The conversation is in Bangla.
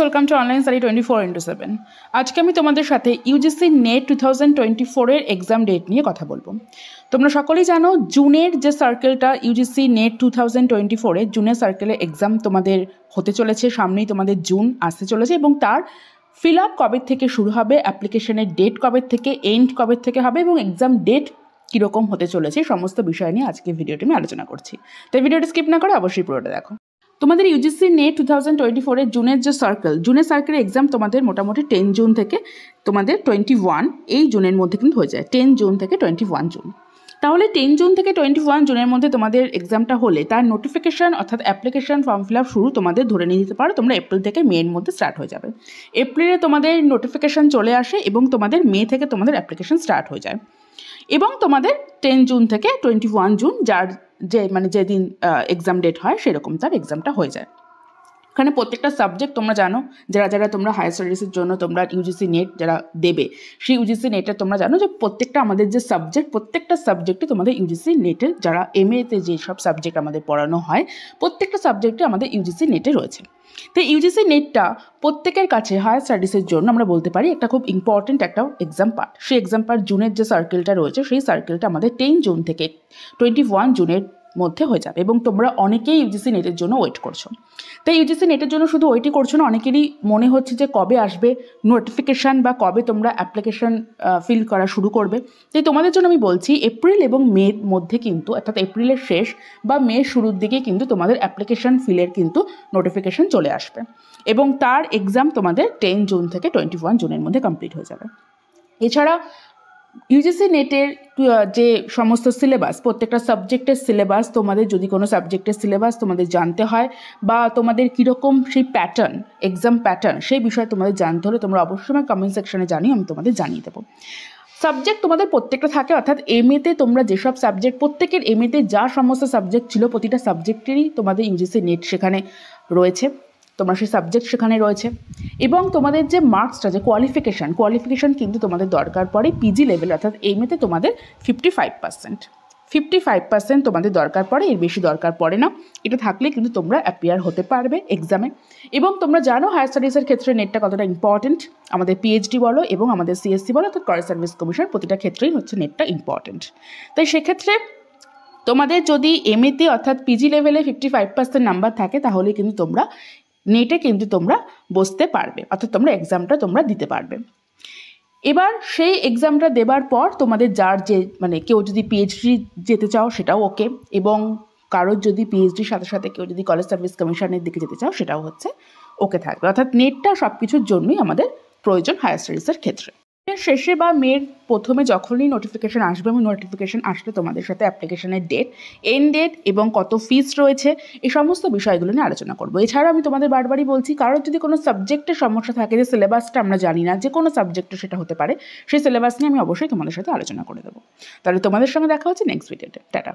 Welcome to online study 24/7। আজকে আমি তোমাদের সাথে ইউজিসি নেট 2024 এর এক্সাম ডেট নিয়ে কথা বলবো। তোমরা সকলেই জানো জুনের যে সার্কেলটা ইউজিসি নেট 2024 এর জুনের সার্কেলে এক্সাম তোমাদের হতে চলেছে, সামনেই তোমাদের জুন আসতে চলেছে এবং তার ফিল আপ কবে থেকে শুরু হবে, অ্যাপ্লিকেশনের ডেট কবে থেকে, এন্ড কবে থেকে হবে এবং এক্সাম ডেট কীরকম হতে চলেছে সমস্ত বিষয় নিয়ে আজকে ভিডিওটি আমি আলোচনা করছি। তাই ভিডিওটি স্কিপ না করে অবশ্যই পুরোটা দেখো। তোমাদের ইউজিসি নেট 2024 এর জুনের যে জুনের সার্কেলের এক্সাম তোমাদের মোটামুটি 10 জুন থেকে তোমাদের 21 এই জুনের মধ্যে কিন্তু হয়ে যায়, 10 জুন থেকে 21 জুন। তাহলে 10 জুন থেকে 21 জুনের মধ্যে তোমাদের এক্সামটা হলে তার নোটিফিকেশান অর্থাৎ অ্যাপ্লিকেশান ফর্ম ফিল আপ শুরু তোমাদের ধরে নিয়ে যেতে পারো, তোমরা এপ্রিল থেকে মের মধ্যে স্টার্ট হয়ে যাবে। এপ্রিলে তোমাদের নোটিফিকেশান চলে আসে এবং তোমাদের মে থেকে তোমাদের অ্যাপ্লিকেশান স্টার্ট হয়ে যায় এবং তোমাদের 10 জুন থেকে 21 জুন যেদিন এক্সাম ডেট হয় সেরকম তার এক্সামটা হয়ে যায়। এখানে প্রত্যেকটা সাবজেক্ট তোমরা জানো, যারা তোমরা হায়ার স্টাডিজের জন্য তোমরা ইউজিসি নেট যারা দেবে সেই ইউজিসি নেটে তোমরা জানো যে প্রত্যেকটা আমাদের যে সাবজেক্ট, প্রত্যেকটা সাবজেক্টে তোমাদের ইউজিসি নেটে যারা এমএতে যেসব সাবজেক্ট আমাদের পড়ানো হয় প্রত্যেকটা সাবজেক্টে আমাদের ইউজিসি নেটে রয়েছে। তো ইউজিসি নেটটা প্রত্যেকের কাছে হায়ার স্টাডিজের জন্য আমরা বলতে পারি একটা খুব ইম্পর্টেন্ট একটা এক্সাম পার্ট। সেই এক্সাম পার্ট জুনের যে সার্কেলটা রয়েছে সেই সার্কেলটা আমাদের 10 জুন থেকে 21 জুনের মধ্যে হয়ে যাবে এবং তোমরা অনেকেই ইউজিসি নেটের জন্য ওয়েট করছো। তাই ইউজিসি নেটের জন্য শুধু ওয়েটই করছো না, অনেকেরই মনে হচ্ছে যে কবে আসবে নোটিফিকেশান বা কবে তোমরা অ্যাপ্লিকেশান ফিল করা শুরু করবে। তাই তোমাদের জন্য আমি বলছি এপ্রিল এবং মের মধ্যে কিন্তু অর্থাৎ এপ্রিলের শেষ বা মের শুরুর দিকে কিন্তু তোমাদের অ্যাপ্লিকেশান ফিলের কিন্তু নোটিফিকেশান চলে আসবে এবং তার এক্সাম তোমাদের 10 জুন থেকে 21 জুনের মধ্যে কমপ্লিট হয়ে যাবে। এছাড়া ইউজিসি নেটের যে সমস্ত সিলেবাস, প্রত্যেকটা সাবজেক্টের সিলেবাস, তোমাদের যদি কোনো সাবজেক্টের সিলেবাস তোমাদের জানতে হয় বা তোমাদের কীরকম সেই প্যাটার্ন, এক্সাম প্যাটার্ন সেই বিষয়ে তোমাদের জানতে হলে তোমরা অবশ্যই আমার কমেন্ট সেকশনে জানিও, আমি তোমাদের জানিয়ে দেবো। সাবজেক্ট তোমাদের প্রত্যেকটা থাকে, অর্থাৎ এমএতে তোমরা যেসব সাবজেক্ট, প্রত্যেকের এমএতে যা সমস্ত সাবজেক্ট ছিল প্রতিটা সাবজেক্টেরই তোমাদের ইউজিসি নেট সেখানে রয়েছে, তোমার সেই সাবজেক্ট সেখানে রয়েছে এবং তোমাদের যে মার্কসটা, যে কোয়ালিফিকেশান কিন্তু তোমাদের দরকার পড়ে পিজি লেভেল, অর্থাৎ এমএতে তোমাদের 55% তোমাদের দরকার পড়ে, এর বেশি দরকার পড়ে না। এটা থাকলে কিন্তু তোমরা অ্যাপিয়ার হতে পারবে এক্সামে। এবং তোমরা জানো হায়ার স্টাডিজের ক্ষেত্রে নেটটা কতটা ইম্পর্টেন্ট, আমাদের পিএইচডি বলো এবং আমাদের সিএসসি বলো অর্থাৎ কলেজ সার্ভিস কমিশন, প্রতিটা ক্ষেত্রেই হচ্ছে নেটটা ইম্পর্টেন্ট। তাই সেক্ষেত্রে তোমাদের যদি এমএতে অর্থাৎ পিজি লেভেলে 55% নাম্বার থাকে তাহলে কিন্তু তোমরা নেটে কিন্তু তোমরা বসতে পারবে, অর্থাৎ তোমরা এক্সামটা তোমরা দিতে পারবে। এবার সেই এক্সামটা দেবার পর তোমাদের যার যে কেউ যদি পিএইচডি যেতে চাও সেটাও ওকে, এবং কারোর যদি পিএইচডির সাথে সাথে কেউ যদি কলেজ সার্ভিস কমিশনের দিকে যেতে চাও সেটাও হচ্ছে ওকে থাকবে। অর্থাৎ নেটটা সব কিছুর জন্যই আমাদের প্রয়োজন হায়ার স্টাডিজের ক্ষেত্রে। শেষে বা মের প্রথমে যখনই নোটিফিকেশান আসবে এবং নোটিফিকেশান আসলে তোমাদের সাথে অ্যাপ্লিকেশনের ডেট, এন্ড ডেট এবং কত ফিস রয়েছে এই সমস্ত বিষয়গুলো নিয়ে আলোচনা করবো। এছাড়া আমি তোমাদের বারবারই বলছি, কারোর যদি কোনো সাবজেক্টের সমস্যা থাকে, যে সিলেবাসটা আমরা জানি না, যে কোনো সাবজেক্টে সেটা হতে পারে, সেই সিলেবাস নিয়ে আমি অবশ্যই তোমাদের সাথে আলোচনা করে দেবো। তাহলে তোমাদের সঙ্গে দেখা হচ্ছে নেক্সট ভিডিওতে। টাটা।